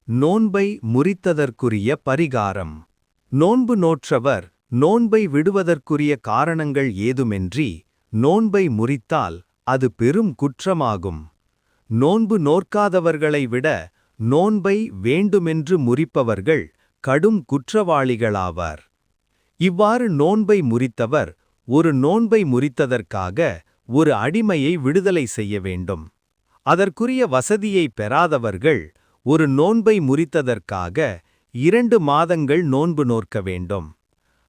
நோன்பை முறித்ததற்குரிய பரிகாரம். நோன்பு நோற்றவர் நோன்பை விடுவதற்குரிய காரணங்கள் ஏதுமின்றி நோன்பை முறித்தால் அது பெரும் குற்றமாகும். நோன்பு நோற்காதவர்களை விட நோன்பை வேண்டுமென்று முறிப்பவர்கள் கடும் குற்றவாளிகளாவார். இவ்வாறு நோன்பை முறித்தவர் ஒரு நோன்பை முறித்ததற்காக ஒரு அடிமையை விடுதலை செய்ய வேண்டும். அதற்குரிய வசதியை பெறாதவர்கள் ஒரு நோன்பை முறித்ததற்காக 2 மாதங்கள் நோன்பு நோற்க வேண்டும்.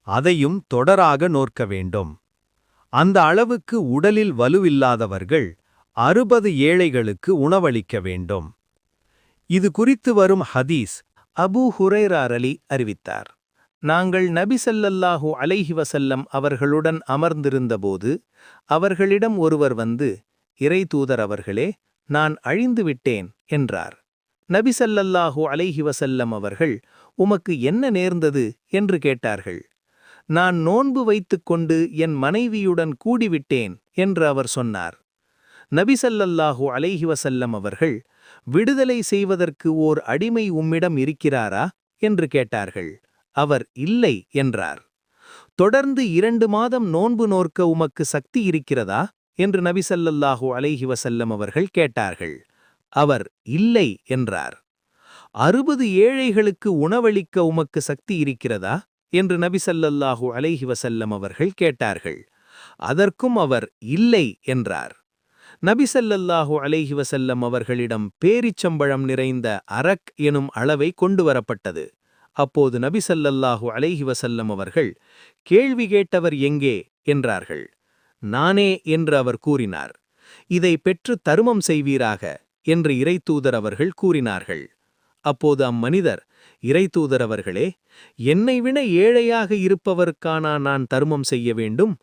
அதையும் தொடராக நோற்க வேண்டும். அந்த அளவுக்கு உடலில் வலுவில்லாதவர்கள் 60 ஏழைகளுக்கு உணவளிக்க வேண்டும். இது குறித்து வரும் ஹதீஸ் அபூ ஹுரைரா ரலி அறிவித்தார். நாங்கள் நபி ஸல்லல்லாஹு அலைஹி வஸல்லம் அவர்களுடன் அமர்ந்திருந்தபோது அவர்களிடம் ஒருவர் வந்து, இறை தூதர் அவர்களே, நான் அழிந்துவிட்டேன் என்றார். நபி ஸல்லல்லாஹு அலைஹி வஸல்லம் அவர்கள், உமக்கு என்ன நேர்ந்தது என்று கேட்டார்கள். நான் நோன்பு வைத்துக்கொண்டு என் மனைவியுடன் கூடிவிட்டேன் என்று அவர் சொன்னார். நபி ஸல்லல்லாஹு அலைஹி வஸல்லம் அவர்கள், விடுதலை செய்வதற்கு ஓர் அடிமை உம்மிடம் இருக்கிறாரா என்று கேட்டார்கள். அவர் இல்லை என்றார். தொடர்ந்து 2 மாதம் நோன்பு நோற்க உமக்கு சக்தி இருக்கிறதா என்று நபி ஸல்லல்லாஹு அலைஹி வஸல்லம் அவர்கள் கேட்டார்கள். அவர் இல்லை என்றார். 60 ஏழைகளுக்கு உணவளிக்க உமக்கு சக்தி இருக்கிறதா என்று நபி ஸல்லல்லாஹு அலைஹி வஸல்லம் அவர்கள் கேட்டார்கள். அதற்கும் அவர் இல்லை என்றார். நபி ஸல்லல்லாஹு அலைஹி வஸல்லம் அவர்களிடம் பேரிச்சம்பழம் நிறைந்த அரக் எனும் அளவை கொண்டு வரப்பட்டது. அப்போது நபி ஸல்லல்லாஹு அலைஹி வஸல்லம் அவர்கள், கேள்வி கேட்டவர் எங்கே என்றார்கள். நானே என்று அவர் கூறினார். இதை பெற்று தருமம் செய்வீராக என்று இறைத்தூதர் அவர்கள் கூறினார்கள். அப்போது அம்மனிதர், இறைத்தூதர் அவர்களே, என்னை விட ஏழையாக இருப்பவருக்கானா நான் தருமம் செய்ய வேண்டும்?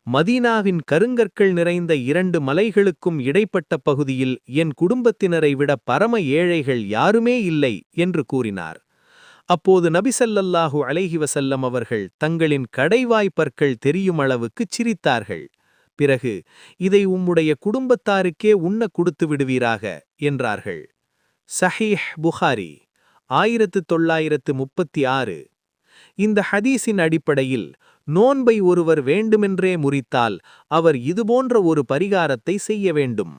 மதீனாவின் கருங்கற்கள் நிறைந்த 2 மலைகளுக்கும் இடைப்பட்ட பகுதியில் என் குடும்பத்தினரை விட பரம ஏழைகள் யாருமே இல்லை என்று கூறினார். அப்போது நபி ஸல்லல்லாஹு அலைஹி வஸல்லம் அவர்கள் தங்களின் கடைவாய் பற்கள் தெரியும் அளவுக்குச் சிரித்தார்கள். பிறகு, இதை உம்முடைய குடும்பத்தாருக்கே உண்ண கொடுத்து விடுவீராக என்றார்கள். ஸஹீஹ் புகாரி 1936. இந்த ஹதீஸின் அடிப்படையில் நோன்பை ஒருவர் வேண்டுமென்றே முறித்தால் அவர் இதுபோன்ற ஒரு பரிகாரத்தை செய்ய வேண்டும்.